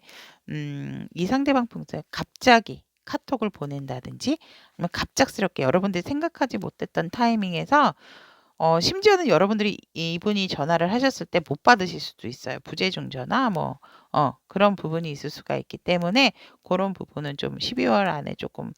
이 상대방 분께 갑자기 카톡을 보낸다든지 아니면 갑작스럽게 여러분들이 생각하지 못했던 타이밍에서 심지어는 여러분들이 이분이 전화를 하셨을 때 못 받으실 수도 있어요. 부재중 전화 뭐 그런 부분이 있을 수가 있기 때문에 그런 부분은 좀 12월 안에 조금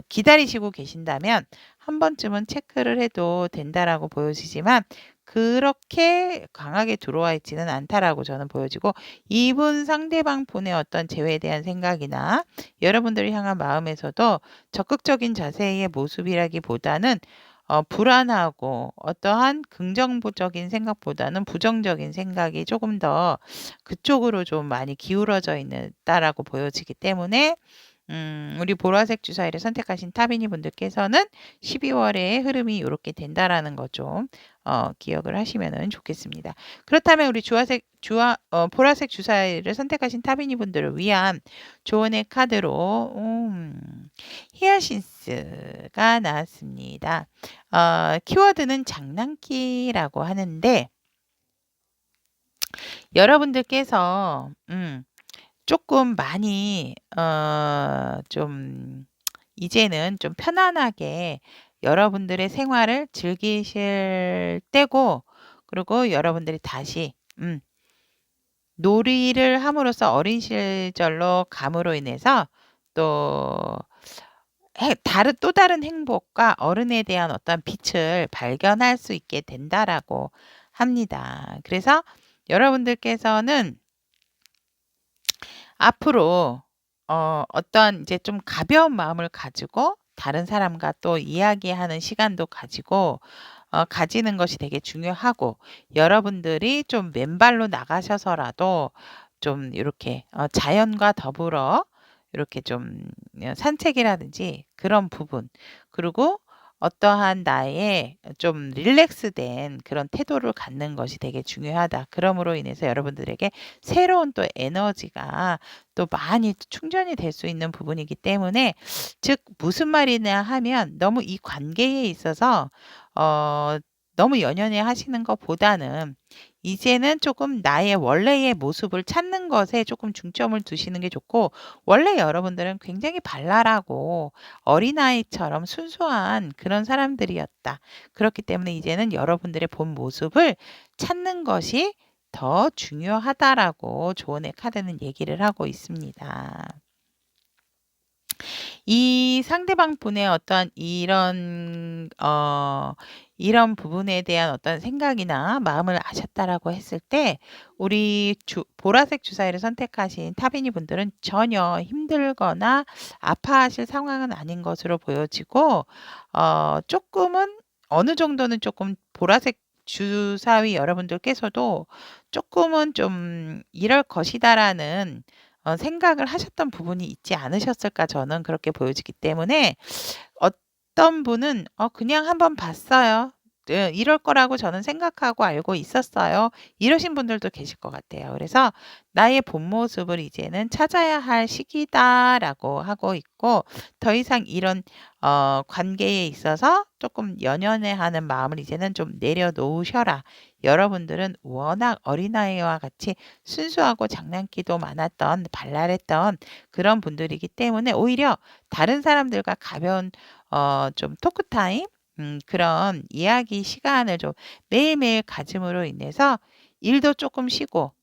기다리시고 계신다면 한 번쯤은 체크를 해도 된다라고 보여지지만 그렇게 강하게 들어와 있지는 않다라고 저는 보여지고 이분 상대방 분의 어떤 재회에 대한 생각이나 여러분들을 향한 마음에서도 적극적인 자세의 모습이라기보다는 불안하고 어떠한 긍정적인 생각보다는 부정적인 생각이 조금 더 그쪽으로 좀 많이 기울어져 있다라고 보여지기 때문에 우리 보라색 주사위를 선택하신 타비니 분들께서는 12월의 흐름이 이렇게 된다라는 거 좀 기억을 하시면 좋겠습니다. 그렇다면 우리 보라색 주사위를 선택하신 타비니 분들을 위한 조언의 카드로 히아신스가 나왔습니다. 키워드는 장난기라고 하는데 여러분들께서 조금 많이 좀 이제는 좀 편안하게 여러분들의 생활을 즐기실 때고 그리고 여러분들이 다시 놀이를 함으로써 어린 시절로 감으로 인해서 또 또 다른 행복과 어른에 대한 어떤 빛을 발견할 수 있게 된다라고 합니다. 그래서 여러분들께서는 앞으로 어떤 이제 좀 가벼운 마음을 가지고 다른 사람과 또 이야기하는 시간도 가지는 것이 되게 중요하고 여러분들이 좀 맨발로 나가셔서라도 좀 이렇게 자연과 더불어 이렇게 좀 산책이라든지 그런 부분 그리고 어떠한 나의 좀 릴렉스된 그런 태도를 갖는 것이 되게 중요하다. 그러므로 인해서 여러분들에게 새로운 또 에너지가 또 많이 충전이 될 수 있는 부분이기 때문에 즉 무슨 말이냐 하면 너무 이 관계에 있어서 너무 연연해 하시는 것보다는 이제는 조금 나의 원래의 모습을 찾는 것에 조금 중점을 두시는 게 좋고 원래 여러분들은 굉장히 발랄하고 어린아이처럼 순수한 그런 사람들이었다. 그렇기 때문에 이제는 여러분들의 본 모습을 찾는 것이 더 중요하다라고 조언의 카드는 얘기를 하고 있습니다. 이 상대방 분의 어떤 이런 부분에 대한 어떤 생각이나 마음을 아셨다라고 했을 때 우리 보라색 주사위를 선택하신 타비니 분들은 전혀 힘들거나 아파하실 상황은 아닌 것으로 보여지고 조금은 어느 정도는 조금 보라색 주사위 여러분들께서도 조금은 좀 이럴 것이다라는 생각을 하셨던 부분이 있지 않으셨을까 저는 그렇게 보여지기 때문에 어떤 분은 그냥 한번 봤어요. 이럴 거라고 저는 생각하고 알고 있었어요. 이러신 분들도 계실 것 같아요. 그래서 나의 본 모습을 이제는 찾아야 할 시기다라고 하고 있고 더 이상 이런 관계에 있어서 조금 연연해하는 마음을 이제는 좀 내려놓으셔라. 여러분들은 워낙 어린아이와 같이 순수하고 장난기도 많았던 발랄했던 그런 분들이기 때문에 오히려 다른 사람들과 가벼운 좀 토크 타임 그런 이야기 시간을 좀 매일매일 가짐으로 인해서 일도 조금 쉬고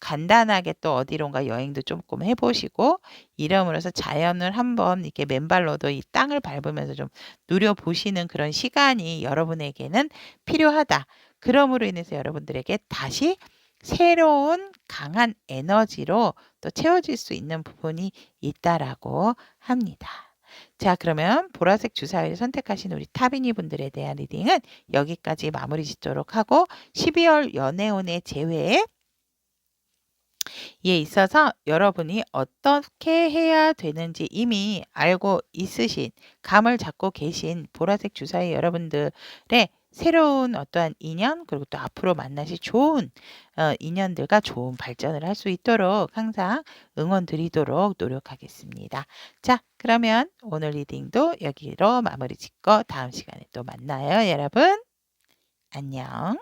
간단하게 또 어디론가 여행도 조금 해보시고 이러므로써 자연을 한번 이렇게 맨발로도 이 땅을 밟으면서 좀 누려보시는 그런 시간이 여러분에게는 필요하다. 그러므로 인해서 여러분들에게 다시 새로운 강한 에너지로 또 채워질 수 있는 부분이 있다라고 합니다. 자, 그러면 보라색 주사위를 선택하신 우리 타비니 분들에 대한 리딩은 여기까지 마무리 짓도록 하고 12월 연애운의 재회에 있어서 여러분이 어떻게 해야 되는지 이미 알고 있으신 감을 잡고 계신 보라색 주사위 여러분들의 새로운 어떠한 인연 그리고 또 앞으로 만나실 좋은 인연들과 좋은 발전을 할 수 있도록 항상 응원 드리도록 노력하겠습니다. 자, 그러면 오늘 리딩도 여기로 마무리 짓고 다음 시간에 또 만나요, 여러분. 안녕.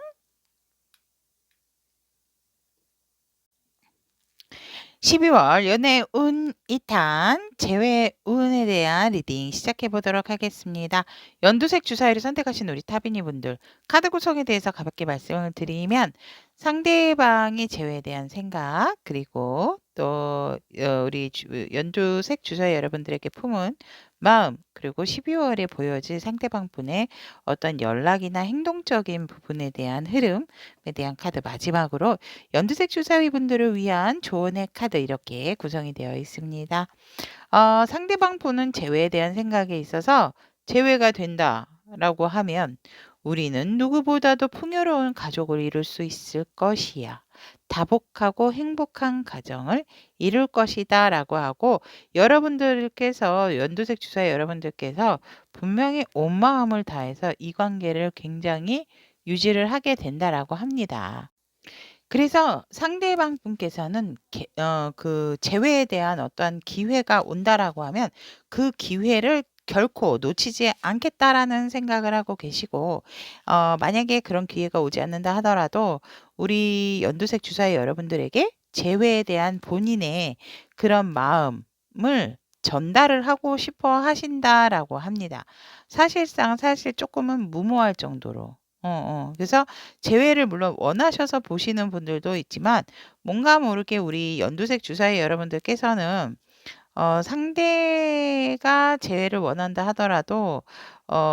12월 연애 운 2탄 재회 운에 대한 리딩 시작해 보도록 하겠습니다. 연두색 주사위를 선택하신 우리 타비니 분들 카드 구성에 대해서 가볍게 말씀을 드리면 상대방의 재회에 대한 생각 그리고 또 우리 연두색 주사위 여러분들에게 품은 마음 그리고 12월에 보여질 상대방 분의 어떤 연락이나 행동적인 부분에 대한 흐름에 대한 카드 마지막으로 연두색 주사위 분들을 위한 조언의 카드 이렇게 구성이 되어 있습니다. 상대방 분은 재회에 대한 생각에 있어서 재회가 된다라고 하면 우리는 누구보다도 풍요로운 가족을 이룰 수 있을 것이야. 다복하고 행복한 가정을 이룰 것이다 라고 하고 여러분들께서 연두색 주사위 여러분들께서 분명히 온 마음을 다해서 이 관계를 굉장히 유지를 하게 된다라고 합니다. 그래서 상대방 분께서는 그 재회에 대한 어떤 기회가 온다라고 하면 그 기회를 결코 놓치지 않겠다라는 생각을 하고 계시고 만약에 그런 기회가 오지 않는다 하더라도 우리 연두색 주사위 여러분들에게 재회에 대한 본인의 그런 마음을 전달을 하고 싶어 하신다라고 합니다. 사실상 사실 조금은 무모할 정도로. 그래서 재회를 물론 원하셔서 보시는 분들도 있지만 뭔가 모르게 우리 연두색 주사위 여러분들께서는 상대가 재회를 원한다 하더라도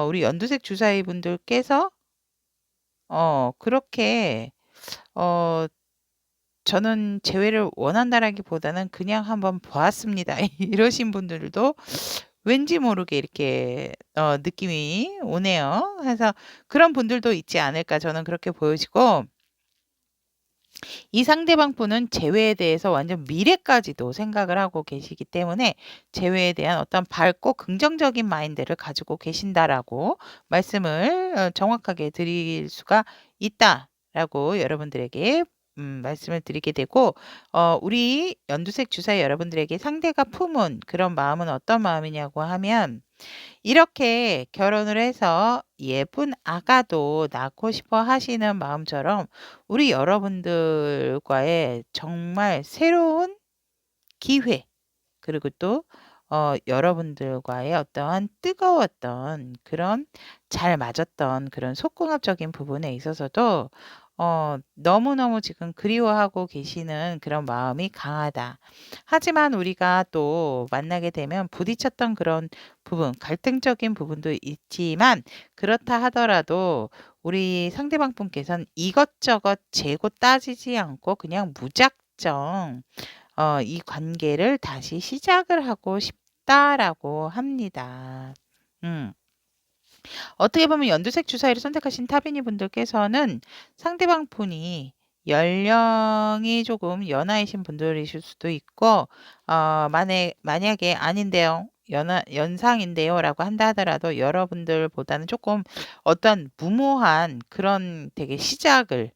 우리 연두색 주사위 분들께서 그렇게 어 저는 재회를 원한다라기보다는 그냥 한번 보았습니다. 이러신 분들도 왠지 모르게 이렇게 느낌이 오네요. 그래서 그런 분들도 있지 않을까 저는 그렇게 보여지고 이 상대방 분은 재회에 대해서 완전 미래까지도 생각을 하고 계시기 때문에 재회에 대한 어떤 밝고 긍정적인 마인드를 가지고 계신다라고 말씀을 정확하게 드릴 수가 있다라고 여러분들에게 말씀을 드리게 되고 우리 연두색 주사위 여러분들에게 상대가 품은 그런 마음은 어떤 마음이냐고 하면 이렇게 결혼을 해서 예쁜 아가도 낳고 싶어 하시는 마음처럼 우리 여러분들과의 정말 새로운 기회 그리고 또 여러분들과의 어떠한 뜨거웠던 그런 잘 맞았던 그런 속궁합적인 부분에 있어서도 너무너무 지금 그리워하고 계시는 그런 마음이 강하다. 하지만 우리가 또 만나게 되면 부딪혔던 그런 부분, 갈등적인 부분도 있지만 그렇다 하더라도 우리 상대방 분께서는 이것저것 재고 따지지 않고 그냥 무작정 이 관계를 다시 시작을 하고 싶다라고 합니다. 어떻게 보면 연두색 주사위를 선택하신 타비니 분들께서는 상대방 분이 연령이 조금 연하이신 분들이실 수도 있고 만약에 아닌데요. 연상인데요 라고 한다 하더라도 여러분들보다는 조금 어떤 무모한 그런 되게 시작을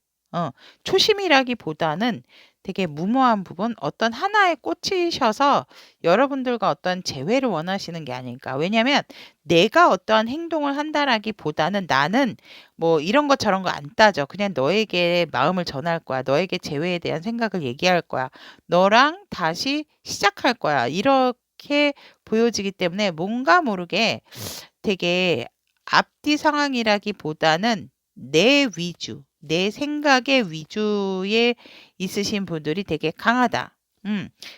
초심이라기보다는 되게 무모한 부분 어떤 하나에 꽂히셔서 여러분들과 어떤 재회를 원하시는 게 아닐까. 왜냐하면 내가 어떠한 행동을 한다라기보다는 나는 뭐 이런 거 저런 거 안 따져. 그냥 너에게 마음을 전할 거야. 너에게 재회에 대한 생각을 얘기할 거야. 너랑 다시 시작할 거야. 이렇게 보여지기 때문에 뭔가 모르게 되게 앞뒤 상황이라기보다는 내 위주, 내 생각의 위주에 있으신 분들이 되게 강하다.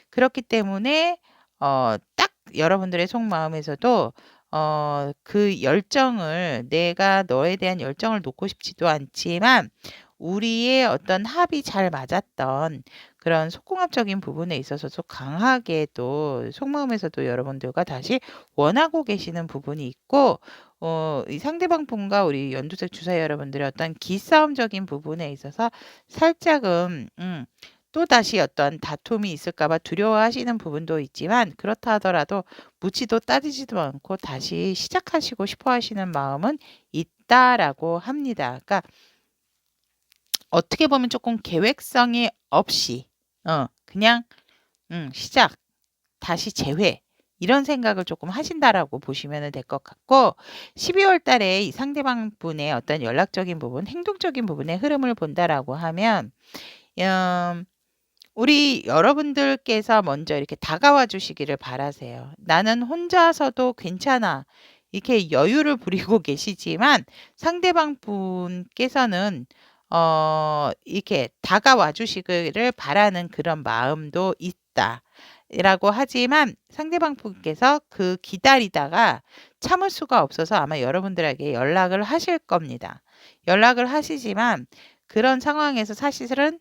그렇기 때문에 딱 여러분들의 속마음에서도 그 열정을 내가 너에 대한 열정을 놓고 싶지도 않지만 우리의 어떤 합이 잘 맞았던 그런 속궁합적인 부분에 있어서도 강하게 또 속마음에서도 여러분들과 다시 원하고 계시는 부분이 있고 이 상대방 분과 우리 연두색 주사위 여러분들의 어떤 기싸움적인 부분에 있어서 살짝은 또다시 어떤 다툼이 있을까 봐 두려워하시는 부분도 있지만 그렇다 하더라도 묻지도 따지지도 않고 다시 시작하시고 싶어 하시는 마음은 있다라고 합니다. 그러니까 어떻게 보면 조금 계획성이 없이 그냥 시작, 다시 재회 이런 생각을 조금 하신다라고 보시면 될 것 같고 12월 달에 이 상대방 분의 어떤 연락적인 부분, 행동적인 부분의 흐름을 본다라고 하면 음, 우리 여러분들께서 먼저 이렇게 다가와 주시기를 바라세요. 나는 혼자서도 괜찮아. 이렇게 여유를 부리고 계시지만 상대방 분께서는 이렇게 다가와 주시기를 바라는 그런 마음도 있다. 라고 하지만 상대방 분께서 그 기다리다가 참을 수가 없어서 아마 여러분들에게 연락을 하실 겁니다. 연락을 하시지만 그런 상황에서 사실은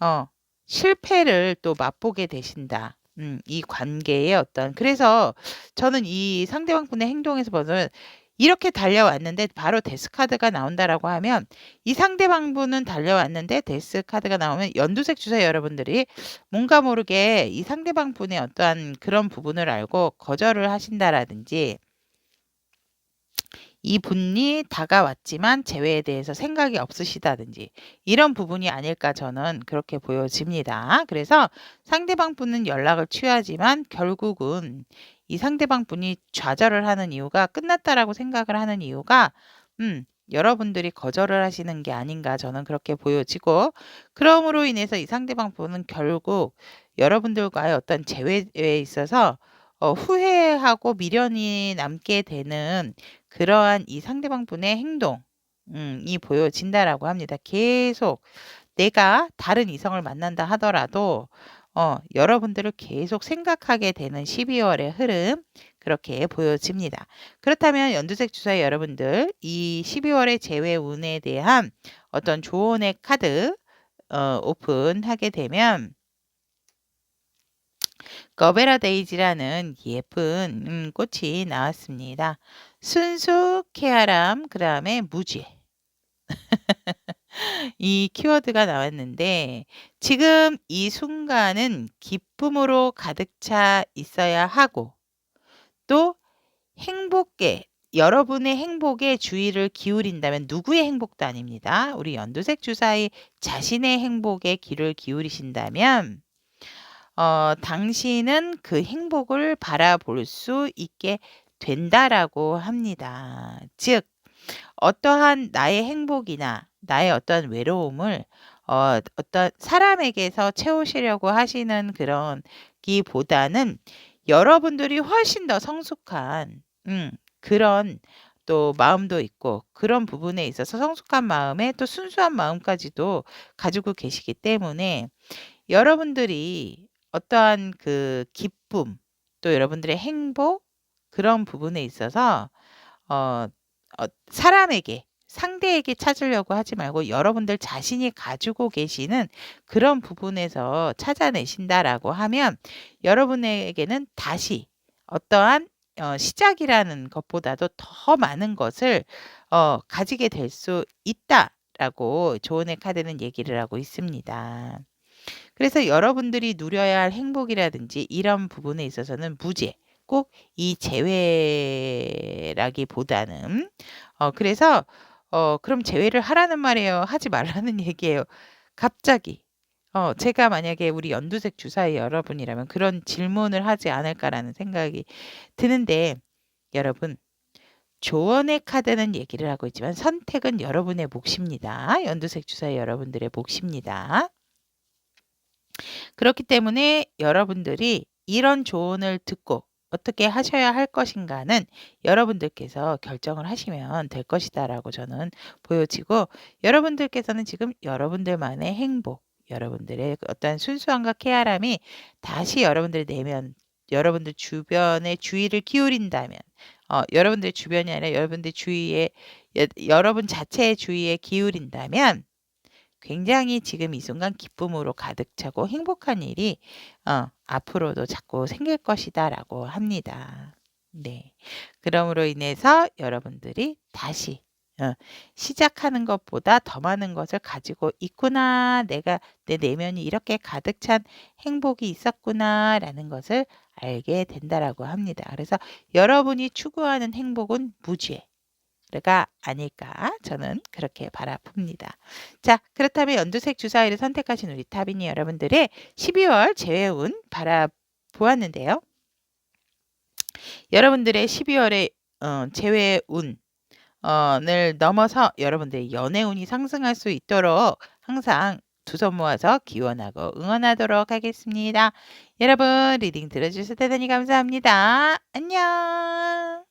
어, 실패를 또 맛보게 되신다. 이 관계의 어떤, 그래서 저는 이 상대방 분의 행동에서 보면 이렇게 달려왔는데 바로 데스카드가 나온다라고 하면 이 상대방 분은 달려왔는데 데스카드가 나오면 연두색 주사위 여러분들이 뭔가 모르게 이 상대방 분의 어떠한 그런 부분을 알고 거절을 하신다라든지 이 분이 다가왔지만 재회에 대해서 생각이 없으시다든지 이런 부분이 아닐까 저는 그렇게 보여집니다. 그래서 상대방 분은 연락을 취하지만 결국은 이 상대방 분이 좌절을 하는 이유가 끝났다라고 생각을 하는 이유가 여러분들이 거절을 하시는 게 아닌가 저는 그렇게 보여지고 그러므로 인해서 이 상대방 분은 결국 여러분들과의 어떤 재회에 있어서 후회하고 미련이 남게 되는 그러한 이 상대방 분의 행동, 이 보여진다라고 합니다. 계속 내가 다른 이성을 만난다 하더라도, 여러분들을 계속 생각하게 되는 12월의 흐름, 그렇게 보여집니다. 그렇다면 연두색 주사위 여러분들, 이 12월의 재회 운에 대한 어떤 조언의 카드, 오픈하게 되면, 거베라 데이지라는 예쁜 꽃이 나왔습니다. 순수, 쾌활함, 그 다음에 무죄. 이 키워드가 나왔는데 지금 이 순간은 기쁨으로 가득 차 있어야 하고 또 행복에 여러분의 행복에 주의를 기울인다면 누구의 행복도 아닙니다. 우리 연두색 주사위 자신의 행복에 귀를 기울이신다면 당신은 그 행복을 바라볼 수 있게 된다라고 합니다. 즉, 어떠한 나의 행복이나 나의 어떤 외로움을 어떤 사람에게서 채우시려고 하시는 그런 기보다는 여러분들이 훨씬 더 성숙한 그런 또 마음도 있고 그런 부분에 있어서 성숙한 마음에 또 순수한 마음까지도 가지고 계시기 때문에 여러분들이 어떠한 그 기쁨 또 여러분들의 행복 그런 부분에 있어서 어, 사람에게 상대에게 찾으려고 하지 말고 여러분들 자신이 가지고 계시는 그런 부분에서 찾아내신다라고 하면 여러분에게는 다시 어떠한 시작이라는 것보다도 더 많은 것을 가지게 될 수 있다라고 조언의 카드는 얘기를 하고 있습니다. 그래서 여러분들이 누려야 할 행복이라든지 이런 부분에 있어서는 무죄, 꼭 이 제외라기보다는 그래서 그럼 제외를 하라는 말이에요? 하지 말라는 얘기예요? 갑자기 제가 만약에 우리 연두색 주사위 여러분이라면 그런 질문을 하지 않을까라는 생각이 드는데 여러분 조언의 카드는 얘기를 하고 있지만 선택은 여러분의 몫입니다. 연두색 주사위 여러분들의 몫입니다. 그렇기 때문에 여러분들이 이런 조언을 듣고 어떻게 하셔야 할 것인가는 여러분들께서 결정을 하시면 될 것이다라고 저는 보여지고 여러분들께서는 지금 여러분들만의 행복, 여러분들의 어떤 순수함과 쾌활함이 다시 여러분들 내면 여러분들 주변에 주의를 기울인다면 여러분들 주변이 아니라 여러분들 주위에 여러분 자체의 주의에 기울인다면 굉장히 지금 이 순간 기쁨으로 가득 차고 행복한 일이 앞으로도 자꾸 생길 것이다라고 합니다. 네. 그러므로 인해서 여러분들이 다시 시작하는 것보다 더 많은 것을 가지고 있구나. 내가 내 내면이 이렇게 가득 찬 행복이 있었구나라는 것을 알게 된다라고 합니다. 그래서 여러분이 추구하는 행복은 무죄. 가 아닐까 저는 그렇게 바라봅니다. 자, 그렇다면 연두색 주사위를 선택하신 우리 타비니 여러분들의 12월 재회운 바라보았는데요. 여러분들의 12월의 재회운 을 넘어서 여러분들의 연애운이 상승할 수 있도록 항상 두 손 모아서 기원하고 응원하도록 하겠습니다. 여러분 리딩 들어주셔서 대단히 감사합니다. 안녕.